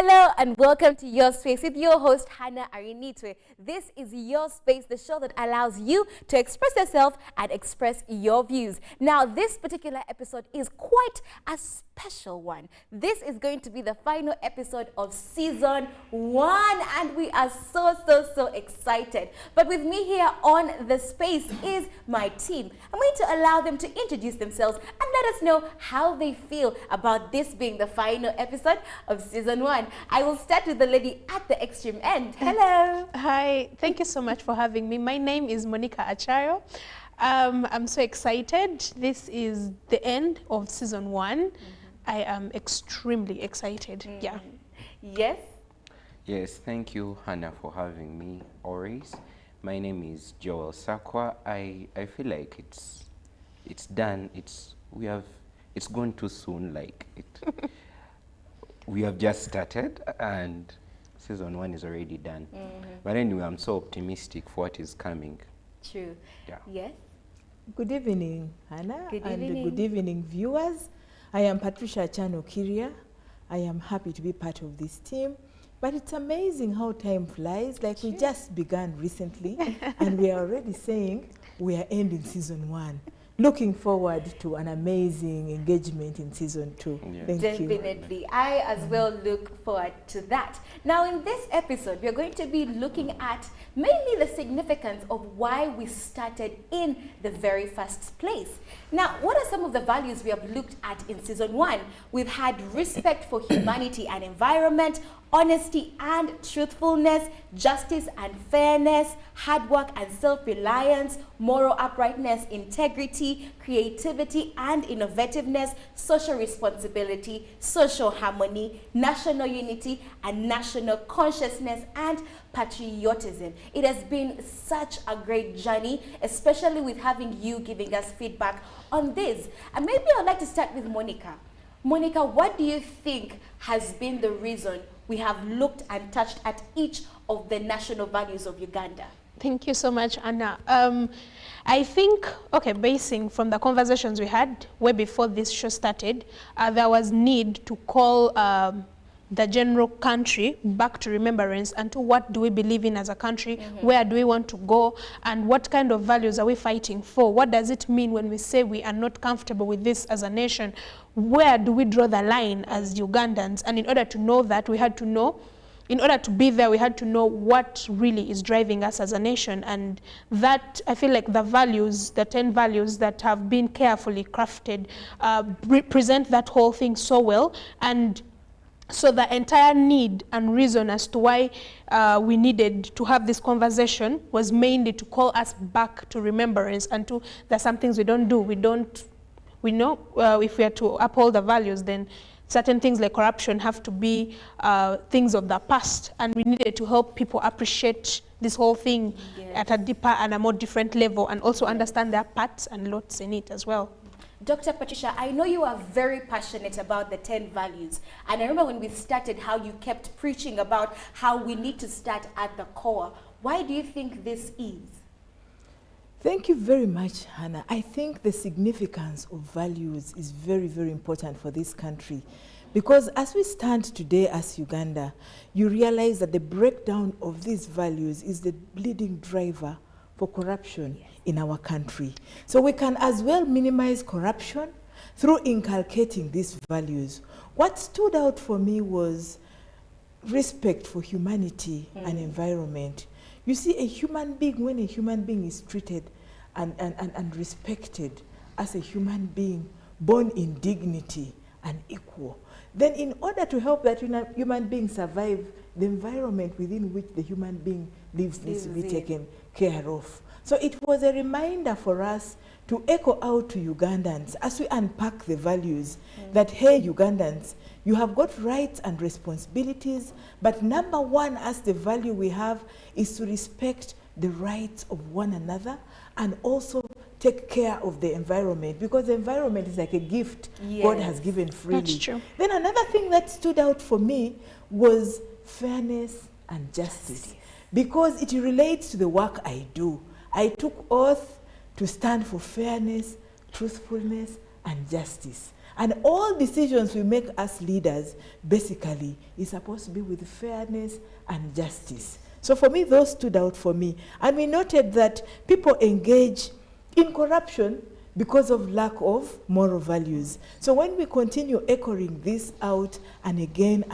Hello and welcome to Your Space with your host Hannah Arinitwe. This is Your Space, the show that allows you to express yourself and express your views. Now, this particular episode is quite a special one. This is going to be the final episode of season 1 and we are so excited. But with me here on the space is my team. I'm going to allow them to introduce themselves and let us know how they feel about this being the final episode of season 1. I will start with the lady at the extreme end. Hello. Hi, thank you so much for having me. My name is Monica Achayo. I'm so excited. This is the end of season 1. I am extremely excited. Yeah. Yes. Yes, thank you, Hannah, for having me always. My name is Joel Sakwa. I feel like it's done. It's gone too soon. Like it. We have just started and season 1 is already done. But anyway, I'm so optimistic for what is coming. True. Yeah. Yes. Good evening, Hannah. Good and evening. good evening, viewers. I am Patricia Chano Kiria. I am happy to be part of this team. But it's amazing how time flies. Like we just began recently and we are already saying we are ending season 1. Looking forward to an amazing engagement in season 2. Yeah. Thank you. Definitely. I as well look forward to that. Now, in this episode, we are going to be looking at mainly the significance of why we started in the very first place. Now, what are some of the values we have looked at in season 1? We've had respect for humanity and environment, honesty and truthfulness, justice and fairness, hard work and self-reliance, moral uprightness, integrity, creativity and innovativeness, social responsibility, social harmony, national unity and national consciousness and patriotism. It has been such a great journey, especially with having you giving us feedback on this. And maybe I'd like to start with Monica. Monica, what do you think has been the reason we have looked and touched at each of the national values of Uganda? Thank you so much, Anna. I think, basing from the conversations we had way before this show started, there was need to call the general country back to remembrance and to what do we believe in as a country, where do we want to go, and what kind of values are we fighting for? What does it mean when we say we are not comfortable with this as a nation? Where do we draw the line as Ugandans? And in order to know that, we had to know, in order to be there, we had to know what really is driving us as a nation. And that, I feel like the values, the 10 values that have been carefully crafted, represent that whole thing so well. And so the entire need and reason as to why we needed to have this conversation was mainly to call us back to remembrance and to, there's some things we don't do. We know if we are to uphold the values, then certain things like corruption have to be things of the past, and we needed to help people appreciate this whole thing at a deeper and a more different level, and also understand their parts and lots in it as well. Dr. Patricia, I know you are very passionate about the 10 values. And I remember when we started how you kept preaching about how we need to start at the core. Why do you think this is? Thank you very much, Hannah. I think the significance of values is very important for this country. Because as we stand today as Uganda, you realize that the breakdown of these values is the leading driver for corruption in our country. So we can as well minimize corruption through inculcating these values. What stood out for me was respect for humanity and environment. You see, a human being, when a human being is treated and respected as a human being, born in dignity and equal, then in order to help that human being survive, the environment within which the human being lives needs to be taken care of. So it was a reminder for us to echo out to Ugandans as we unpack the values that, hey, Ugandans, you have got rights and responsibilities, but number one as the value we have is to respect the rights of one another and also take care of the environment, because the environment is like a gift God has given freely. That's true. Then another thing that stood out for me was fairness and justice, because it relates to the work I do. I took oath to stand for fairness, truthfulness, and justice. And all decisions we make as leaders, basically, is supposed to be with fairness and justice. So for me, those stood out for me. And we noted that people engage in corruption because of lack of moral values. So when we continue echoing this out and again,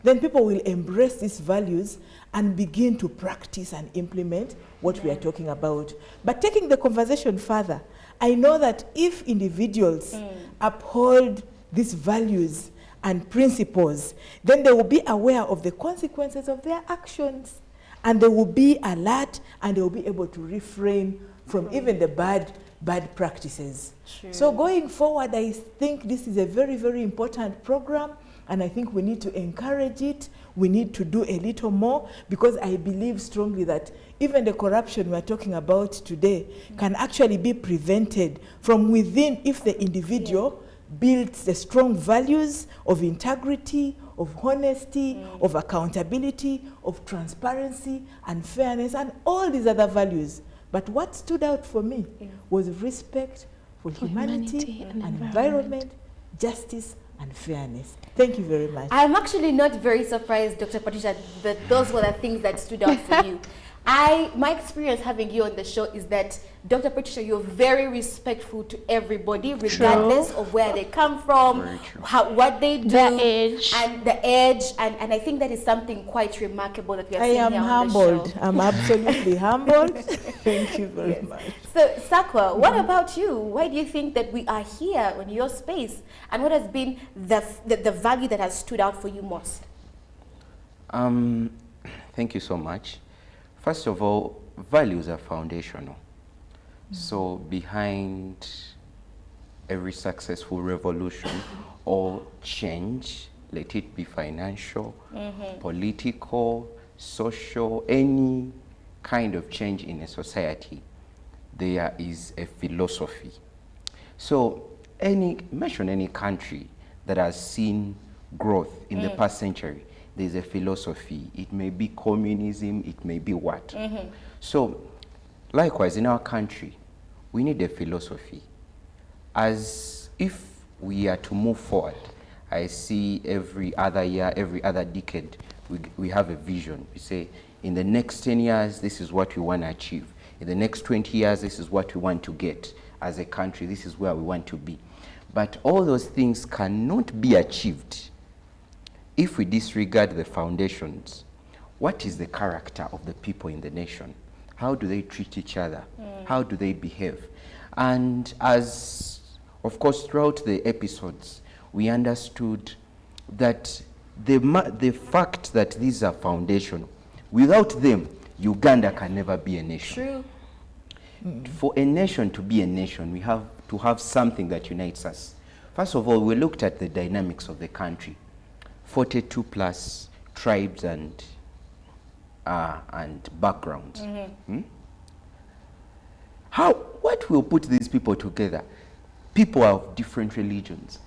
then people will embrace these values and begin to practice and implement what we are talking about. But taking the conversation further, I know that if individuals uphold these values and principles, then they will be aware of the consequences of their actions. And they will be alert, and they will be able to refrain from even the bad practices. True. So going forward, I think this is a very, very important program, and I think we need to encourage it. We need to do a little more, because I believe strongly that even the corruption we're talking about today can actually be prevented from within if the individual builds the strong values of integrity, of honesty, of accountability, of transparency and fairness, and all these other values. But what stood out for me was respect for humanity and environment, justice and fairness. Thank you very much. I'm actually not very surprised, Dr. Patricia, that those were the things that stood out for you. My experience having you on the show is that, Dr. Patricia, you're very respectful to everybody, regardless of where they come from, what they do, Their age. and I think that is something quite remarkable that we are I seeing am here on humbled. the show. I'm absolutely humbled. Thank you very much. So, Sakwa, what about you? Why do you think that we are here in your space? And what has been the value that has stood out for you most? Thank you so much. First of all, values are foundational. So behind every successful revolution or change, let it be financial, political, social, any kind of change in a society, there is a philosophy. So mention any country that has seen growth in the past century, there's a philosophy. It may be communism, it may be what. So likewise, in our country, we need a philosophy. As if we are to move forward, I see every other year, every other decade, we have a vision. We say, in the next 10 years, this is what we want to achieve. In the next 20 years, this is what we want to get as a country. This is where we want to be. But all those things cannot be achieved if we disregard the foundations. What is the character of the people in the nation? How do they treat each other? How do they behave? And as, of course, throughout the episodes, we understood that the fact that these are foundational, without them, Uganda can never be a nation. True. For a nation to be a nation, we have to have something that unites us. First of all, we looked at the dynamics of the country. 42 plus tribes and backgrounds. What will put these people together? People have different religions,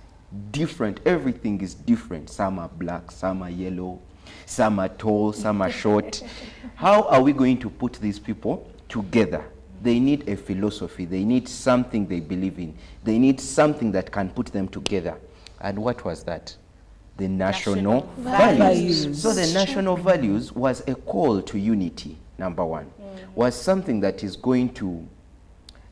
everything is different. Some are black, some are yellow, some are tall, some are short. How are we going to put these people together? They need a philosophy, they need something they believe in, they need something that can put them together. And what was that? The national values. So the national values was a call to unity, number one. Was something that is going to,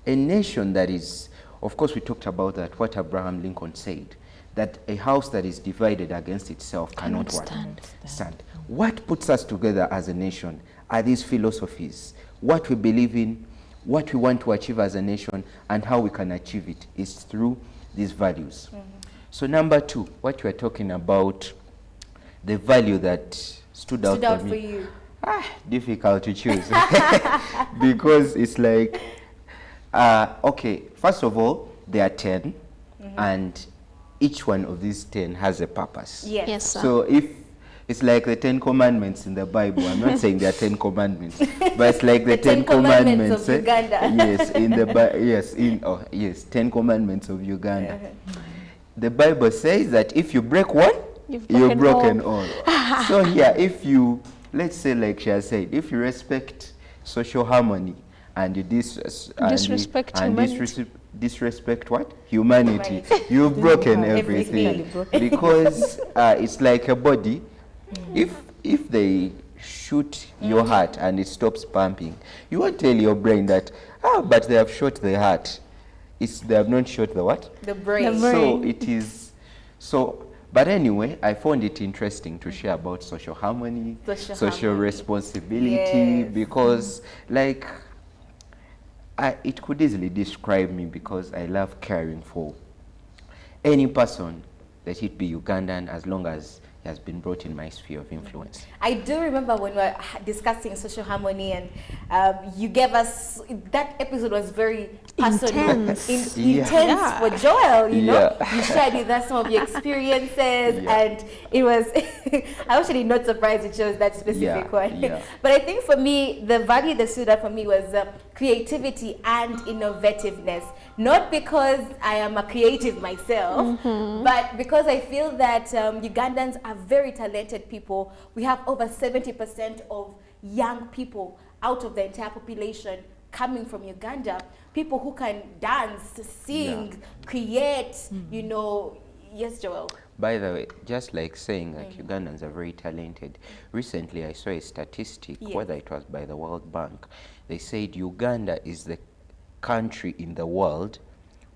a nation that is, of course we talked about that, what Abraham Lincoln said, that a house that is divided against itself cannot stand. What puts us together as a nation are these philosophies. What we believe in, what we want to achieve as a nation, and how we can achieve it is through these values. So number two, what you are talking about, the value that stood out for me. For you. Difficult to choose. Because it's like, okay, first of all, there are 10, and each one of these 10 has a purpose. Yes, sir. So if it's like the 10 commandments in the Bible, I'm not saying there are 10 commandments, but it's like the 10 commandments of Uganda. Yes, in the 10 commandments of Uganda. The Bible says that if you break one, you've broken all. So here, if you, let's say like she has said, if you disrespect what? Humanity. Humanity. You've broken Everything. everything. Because it's like a body. If they shoot your heart and it stops pumping, you won't tell your brain that, but they have shot the heart. They have not shot the what? The brain. So it is, but anyway, I found it interesting to share about social harmony, social responsibility, Yes. because like, it could easily describe me because I love caring for any person, let it be Ugandan, as long as he has been brought in my sphere of influence. I do remember when we were discussing social harmony, and you gave us, that episode was very personal, Intense. Yeah. intense for Joel, you know. Yeah. You shared with us some of your experiences, Yeah. and it was, I was actually not surprised you chose that specific Yeah, one. yeah. But I think for me, the value that stood out for me was creativity and innovativeness. Not because I am a creative myself, but because I feel that Ugandans are very talented people. We have over 70% of young people out of the entire population coming from Uganda. People who can dance, sing, create, you know. Yes, Joel. By the way, just like saying that Ugandans are very talented, recently I saw a statistic, Yes. whether it was by the World Bank, they said Uganda is the country in the world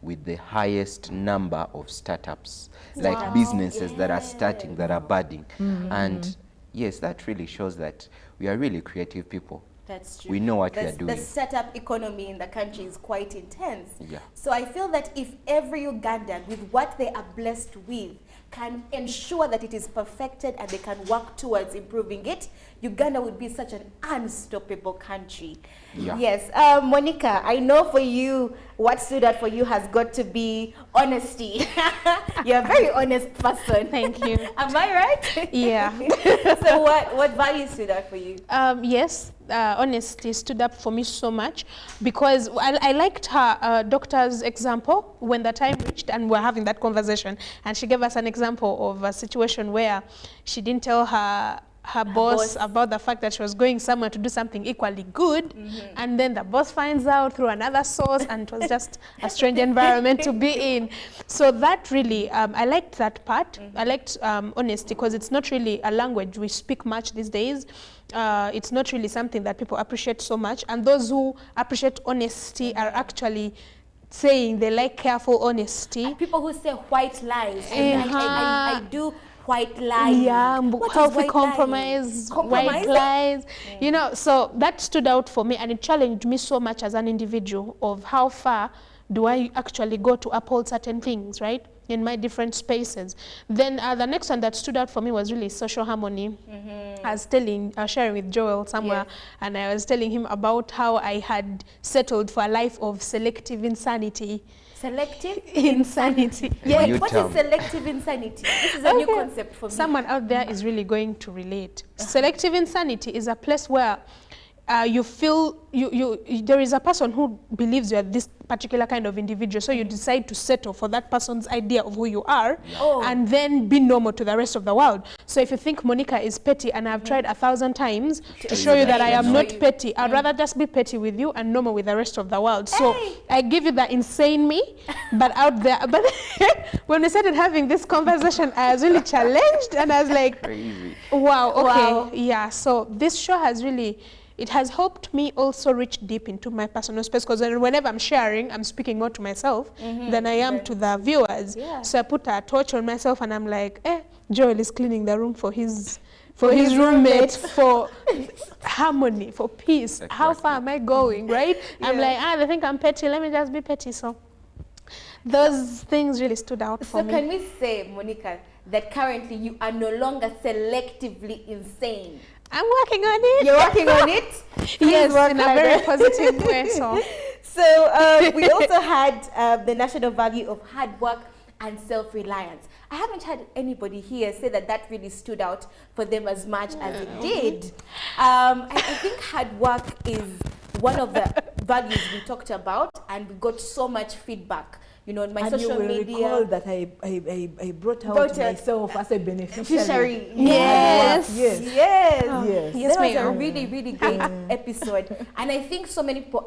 with the highest number of startups, like businesses that are starting, that are budding. And yes, that really shows that we are really creative people. That's true. We know what we The- are doing. The startup economy in the country is quite intense. Yeah. So I feel that if every Ugandan, with what they are blessed with, can ensure that it is perfected and they can work towards improving it, Uganda would be such an unstoppable country. Yeah. Yes. Monica, I know for you, what stood out for you has got to be honesty. You're a very honest person. Thank you. Am I right? Yeah. So what value stood out for you? Yes, honesty stood up for me so much because I liked her doctor's example when the time reached and we're having that conversation, and she gave us an example of a situation where she didn't tell her boss about the fact that she was going somewhere to do something equally good, and then the boss finds out through another source, and it was just a strange environment to be in. So that really, I liked that part. I liked honesty because it's not really a language we speak much these days. It's not really something that people appreciate so much, and those who appreciate honesty are actually saying they like careful honesty. People who say white lies. I do white lies. Yeah, What is healthy white compromise, white Compromise? lies. You know, so that stood out for me, and it challenged me so much as an individual of how far do I actually go to uphold certain things, right, in my different spaces. Then the next one that stood out for me was really social harmony. I was sharing with Joel somewhere, and I was telling him about how I had settled for a life of selective insanity. Selective Insanity. Yeah, New what term. is selective insanity? This is a new concept for me. Someone out there is really going to relate. Selective insanity is a place where you feel there is a person who believes you are this particular kind of individual, so you decide to settle for that person's idea of who you are, and then be normal to the rest of the world. So if you think Monica is petty, and I've tried 1,000 times to show you that I am not petty, I'd rather just be petty with you and normal with the rest of the world. So I give you the insane me, but out there. But when we started having this conversation, I was really challenged, and I was like, Crazy. wow, okay, Wow. yeah. So this show has really, it has helped me also reach deep into my personal space, because whenever I'm sharing, I'm speaking more to myself than I am to the viewers. Yeah. So I put a torch on myself, and I'm like, Joel is cleaning the room for his roommate, for harmony, for peace. How far am I going, right? I'm like, they think I'm petty, let me just be petty. So those things really stood out for So me. can we say, Monica, that currently you are no longer selectively insane? I'm working on it. You're working on it? Yes, work in a harder. very positive way. So. So we also had the national value of hard work and self-reliance. I haven't had anybody here say that that really stood out for them as much as it did. I think hard work is one of the values we talked about, and we got so much feedback on my And social you will media. recall that I brought out Brought out myself as a beneficiary. Beneficiary. Yes. Yes. Yes. Yes. Yes, That was a ma'am. really, really great episode. And I think so many people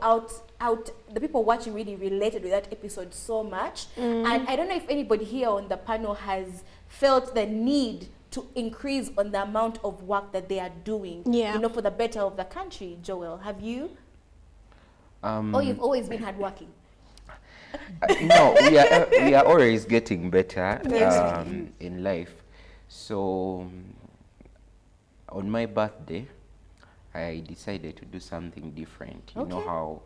the people watching really related with that episode so much. And I don't know if anybody here on the panel has felt the need to increase on the amount of work that they are doing, Yeah. for the better of the country. Joel, have you? Um, Or you've always been hardworking? no, we are always getting better Yes. in life. So on my birthday, I decided to do something different. You know Okay. how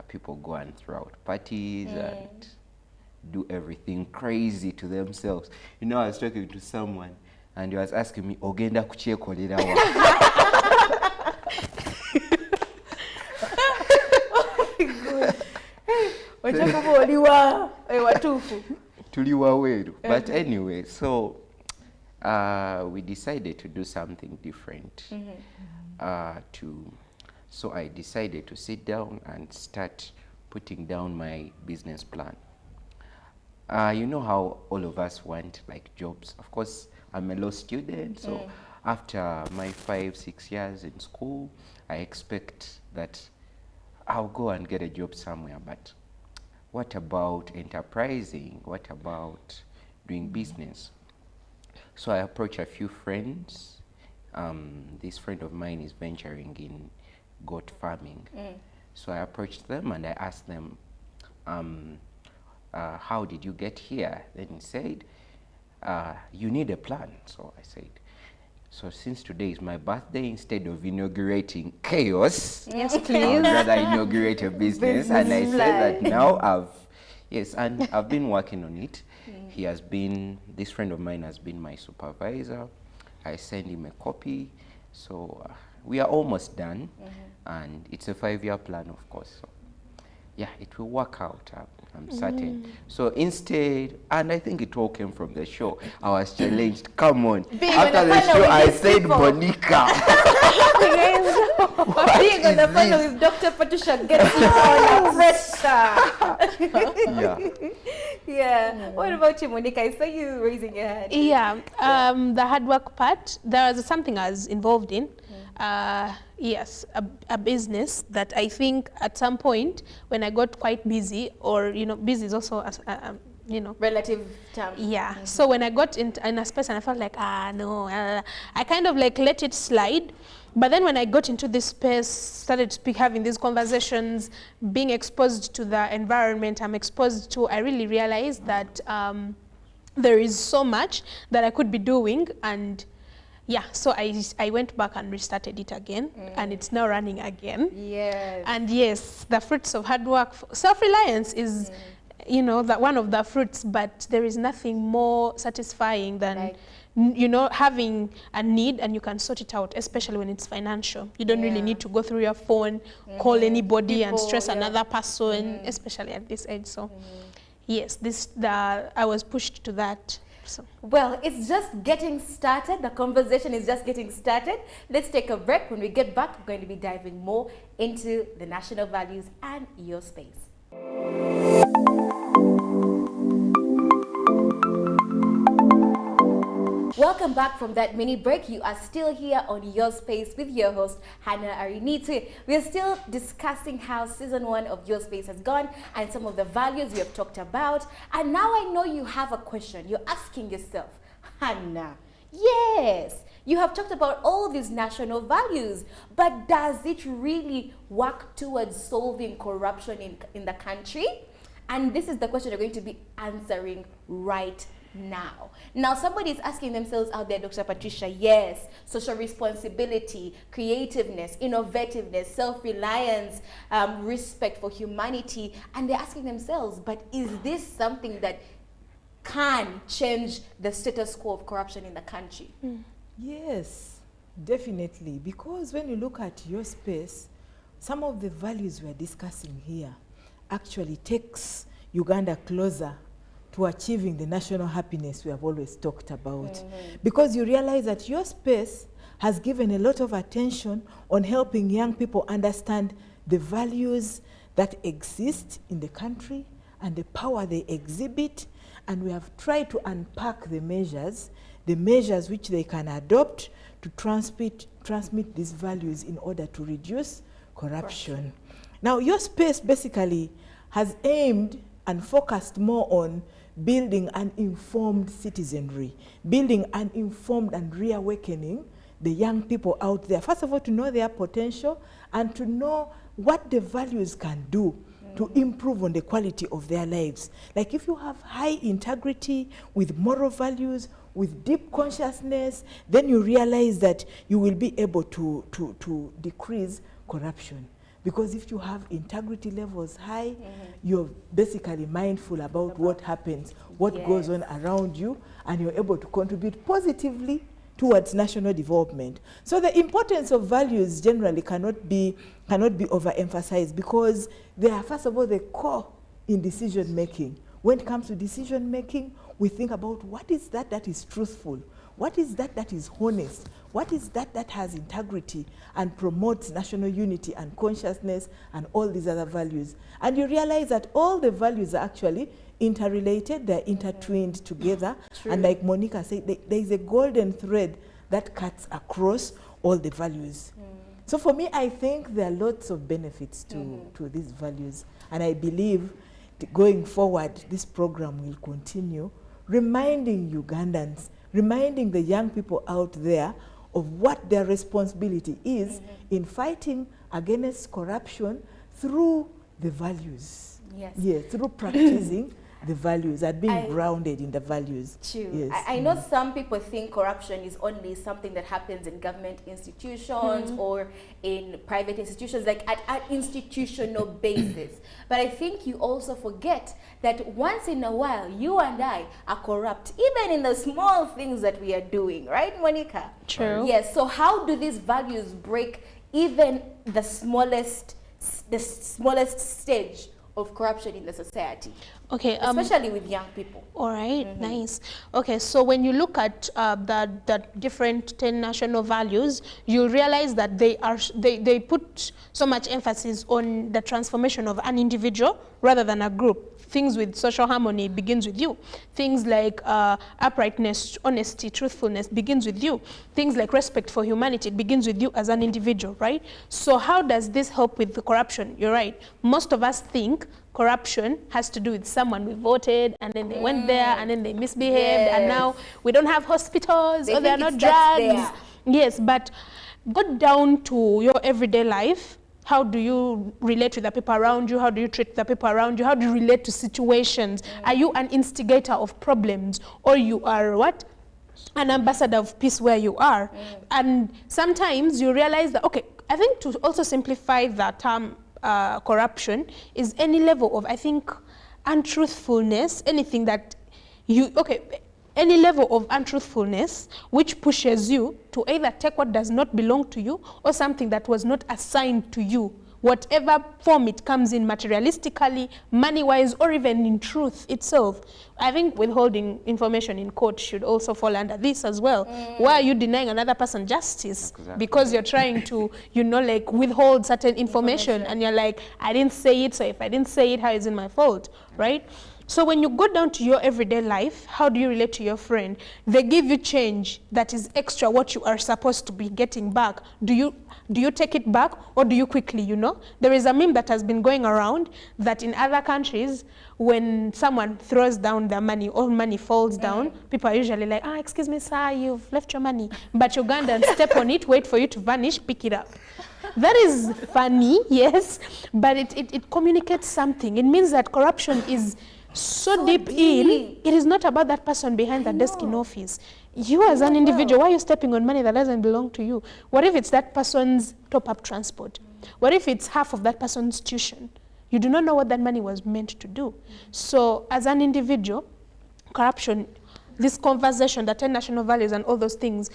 people go and throw out parties and do everything crazy to themselves. I was talking to someone and he was asking me, "Ogenda kuchekolera wa?" Tuli waweru. But anyway, so we decided to do something different. So I decided to sit down and start putting down my business plan. You know how all of us want like jobs. Of course, I'm a law student, so after my 5-6 years in school, I expect that I'll go and get a job somewhere. But what about enterprising? What about doing business? So I approached a few friends. This friend of mine is venturing in goat farming. So I approached them and I asked them, how did you get here? Then he said, you need a plan. So I said, so since today is my birthday, instead of inaugurating chaos, Yes, I would please. rather inaugurate a business. And I said that now I've been working on it. This friend of mine has been my supervisor. I sent him a copy. So we are almost done. And it's a 5-year plan, of course. So yeah, it will work out. I'm certain. So instead, and I think it all came from the show, I was challenged. Come on. Being on After the the panel show, with I these said, people. Monica. Being on the is panel this? with Dr. Patricia gets you all the pressure. Yeah. Yeah. What about you, Monica? I saw you raising your hand. Yeah, the hard work part, there was something I was involved in. Yes, a business that I think at some point when I got quite busy, or busy is also Relative term. yeah. So when I got in a space and I felt like no, I kind of like let it slide. But then when I got into this space, started having these conversations, being exposed to the environment I'm exposed to, I really realized that there is so much that I could be doing. And yeah, so I went back and restarted it again, and it's now running again. Yes. And yes, the fruits of hard work, self-reliance is, one of the fruits, but there is nothing more satisfying than, having a need and you can sort it out, especially when it's financial. You don't really need to go through your phone, call anybody and People, stress yeah. another person, especially at this age. So yes, I was pushed to that. So. Well, it's just getting started. The conversation is just getting started. Let's take a break. When we get back, we're going to be diving more into the national values and your space. Welcome back from that mini break. You are still here on Your Space with your host, Hannah Ariniti. We are still discussing how season 1 of Your Space has gone and some of the values we have talked about. And now I know you have a question. You're asking yourself, Hannah, yes, you have talked about all these national values, but does it really work towards solving corruption in the country? And this is the question you're going to be answering right now. Now, somebody is asking themselves out there, Dr. Patricia, yes, social responsibility, creativeness, innovativeness, self-reliance, respect for humanity, and they're asking themselves, but is this something that can change the status quo of corruption in the country? Yes, definitely. Because when you look at your space, some of the values we're discussing here actually takes Uganda closer to achieving the national happiness we have always talked about. Because you realize that your space has given a lot of attention on helping young people understand the values that exist in the country and the power they exhibit, and we have tried to unpack the measures which they can adopt to transmit these values in order to reduce corruption. Now, your space basically has aimed and focused more on building an informed citizenry, building an informed and reawakening the young people out there. First of all, to know their potential and to know what the values can do to improve on the quality of their lives. Like if you have high integrity with moral values, with deep consciousness, then you realize that you will be able to decrease corruption. Because if you have integrity levels high, you're basically mindful about what happens, what goes on around you, and you're able to contribute positively towards national development. So the importance of values generally cannot be overemphasized, because they are, first of all, the core in decision making. When it comes to decision making, we think about what is that is truthful, what is that is honest, what is that has integrity and promotes national unity and consciousness and all these other values. And you realize that all the values are actually interrelated, they're intertwined together. True. And like Monica said, there is a golden thread that cuts across all the values. So for me, I think there are lots of benefits to these values. And I believe going forward, this program will continue reminding Ugandans, reminding the young people out there of what their responsibility is in fighting against corruption through the values. Yes. Yes, through practicing the values and being grounded in the values. True. Yes. I know some people think corruption is only something that happens in government institutions or in private institutions, like at an institutional basis. But I think you also forget that once in a while, you and I are corrupt, even in the small things that we are doing, right, Monica? True. Yes. So how do these values break even the smallest stage of corruption in the society? Okay, Especially with young people. all right, nice. Okay, so when you look at the different 10 national values, you realize that they put so much emphasis on the transformation of an individual rather than a group. Things with social harmony begins with you. Things like uprightness, honesty, truthfulness begins with you. Things like respect for humanity begins with you as an individual, right? So how does this help with the corruption? You're right. Most of us think corruption has to do with someone we voted and then they went there and then they misbehaved and now we don't have hospitals or there are no drugs. Yes, but go down to your everyday life. How do you relate to the people around you? How do you treat the people around you? How do you relate to situations? Are you an instigator of problems, or you are what? An ambassador of peace where you are? And sometimes you realize that, okay, I think to also simplify the term corruption is any level of, I think, untruthfulness, anything that you, any level of untruthfulness which pushes you to either take what does not belong to you or something that was not assigned to you, whatever form it comes in, materialistically, money-wise, or even in truth itself. I think withholding information in court should also fall under this as well. Why are you denying another person justice? Exactly. Because you're trying to, like withhold certain information and you're like, I didn't say it, so if I didn't say it, how is it my fault, right? So when you go down to your everyday life, how do you relate to your friend? They give you change that is extra what you are supposed to be getting back. Do you take it back, or do you quickly, There is a meme that has been going around that in other countries, when someone throws down their money, all money falls down, people are usually like, excuse me, sir, you've left your money. But Ugandans step on it, wait for you to vanish, pick it up. That is funny, yes, but it communicates something. It means that corruption is so deep in, it is not about that person behind the desk in office. You as an individual, why are you stepping on money that doesn't belong to you? What if it's that person's top-up transport? What if it's half of that person's tuition? You do not know what that money was meant to do. So as an individual, corruption, this conversation, the 10 national values and all those things,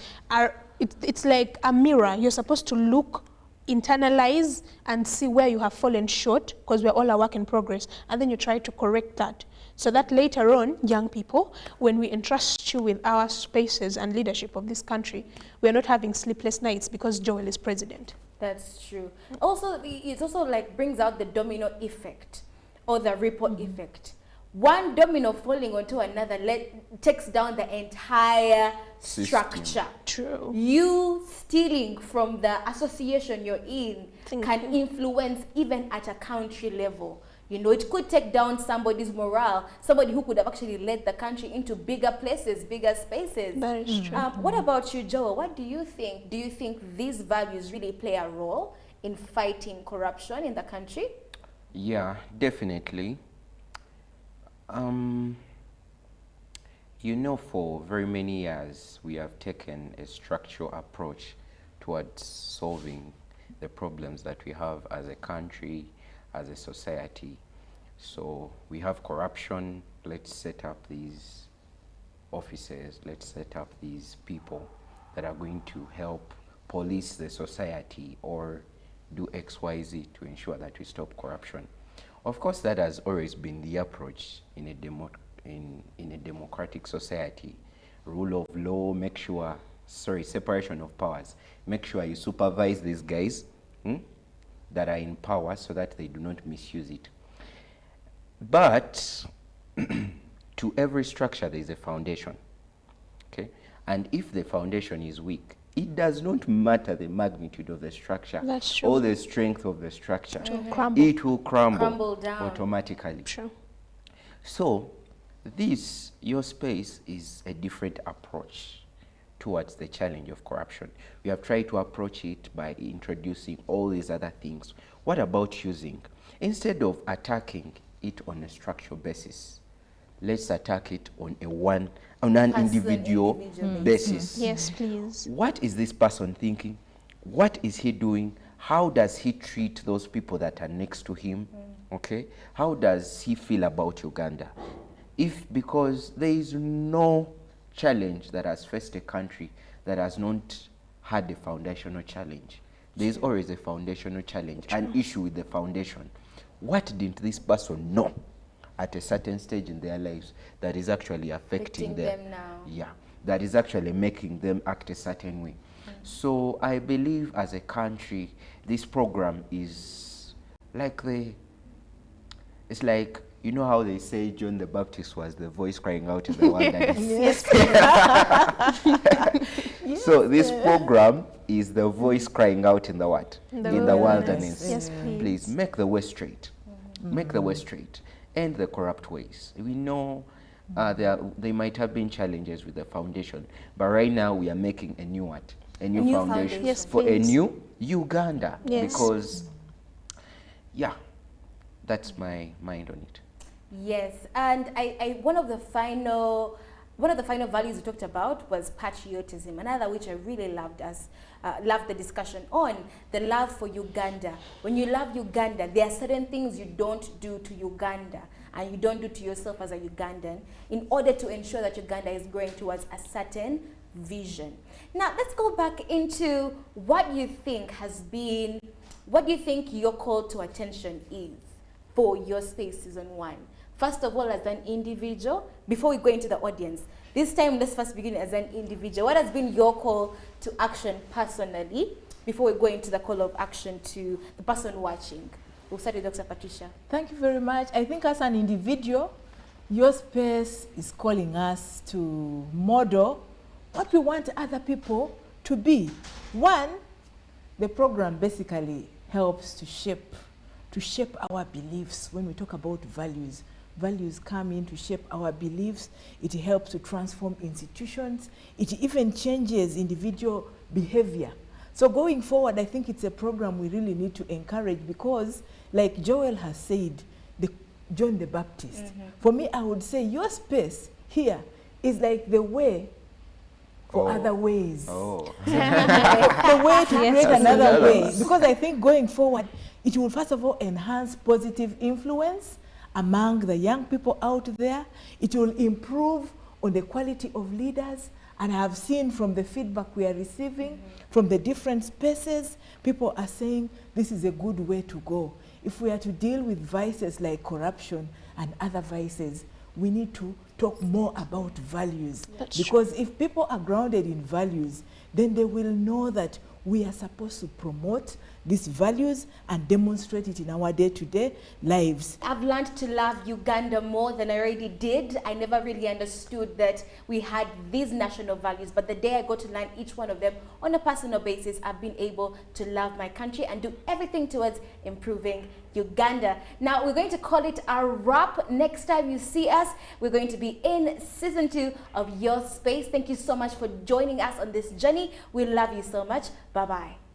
it's like a mirror. You're supposed to look, internalize, and see where you have fallen short, because we're all a work in progress, and then you try to correct that. So that later on, young people, when we entrust you with our spaces and leadership of this country, we're not having sleepless nights because Joel is president. That's true. Also, it also like brings out the domino effect or the ripple effect. one domino falling onto another takes down the entire System. structure. True. You stealing from the association you're in Thank can influence even at a country level. You know, it could take down somebody's morale, somebody who could have actually led the country into bigger places, bigger spaces. That is true. What about you, Joel? What do you think? Do you think these values really play a role in fighting corruption in the country? Yeah, definitely. You know, for very many years, we have taken a structural approach towards solving the problems that we have as a country, as a society. So we have corruption, let's set up these offices, let's set up these people that are going to help police the society or do XYZ to ensure that we stop corruption. Of course, that has always been the approach in a democratic society. Rule of law, separation of powers. Make sure you supervise these guys that are in power so that they do not misuse it. But to every structure, there is a foundation. Okay? And if the foundation is weak, it does not matter the magnitude of the structure. That's true. Or the strength of the structure. It will crumble. It will crumble Down. automatically. True. So your space is a different approach towards the challenge of corruption. We have tried to approach it by introducing all these other things. What about instead of attacking it on a structural basis, let's attack it on an individual basis. Yes, please. What is this person thinking? What is he doing? How does he treat those people that are next to him? Okay? How does he feel about Uganda? Because there is no challenge that has faced a country that has not had a foundational challenge. There is always a foundational challenge, an issue with the foundation. What didn't this person know at a certain stage in their lives that is actually affecting them now? Yeah, that is actually making them act a certain way. So I believe as a country, this program is like it's like, you know how they say John the Baptist was the voice crying out in the wilderness? So this program is the voice crying out in the what? In the wilderness. Yes, please. Please make the way straight. Make the way straight. End the corrupt ways. We know there might have been challenges with the foundation, but right now we are making a new what? A new foundation Yes, for a please. new Uganda. Yes. Because, yeah, that's my mind on it. Yes, and one of the final values we talked about was patriotism, another which I really loved the discussion on, the love for Uganda. When you love Uganda, there are certain things you don't do to Uganda and you don't do to yourself as a Ugandan in order to ensure that Uganda is going towards a certain vision. Now, let's go back into what you think your call to attention is for your space season 1. First of all, as an individual, before we go into the audience, this time let's first begin as an individual. What has been your call to action personally before we go into the call of action to the person watching? We'll start with Dr. Patricia. Thank you very much. I think as an individual, your space is calling us to model what we want other people to be. One, the program basically helps to shape our beliefs. When we talk about values, values come in to shape our beliefs. It helps to transform institutions. It even changes individual behavior. So going forward, I think it's a program we really need to encourage because, like Joel has said, John the Baptist. For me, I would say your space here is like the way for other ways. Oh. The way to create another way. Yes. Because I think going forward, it will first of all enhance positive influence among the young people out there. It will improve on the quality of leaders. And I have seen from the feedback we are receiving from the different spaces, people are saying this is a good way to go. If we are to deal with vices like corruption and other vices, we need to talk more about values. That's because if people are grounded in values, then they will know that we are supposed to promote these values and demonstrate it in our day-to-day lives. I've learned to love Uganda more than I already did. I never really understood that we had these national values, but the day I got to learn each one of them on a personal basis, I've been able to love my country and do everything towards improving Uganda. Now, we're going to call it a wrap. Next time you see us, we're going to be in season 2 of Your Space. Thank you so much for joining us on this journey. We love you so much. Bye-bye.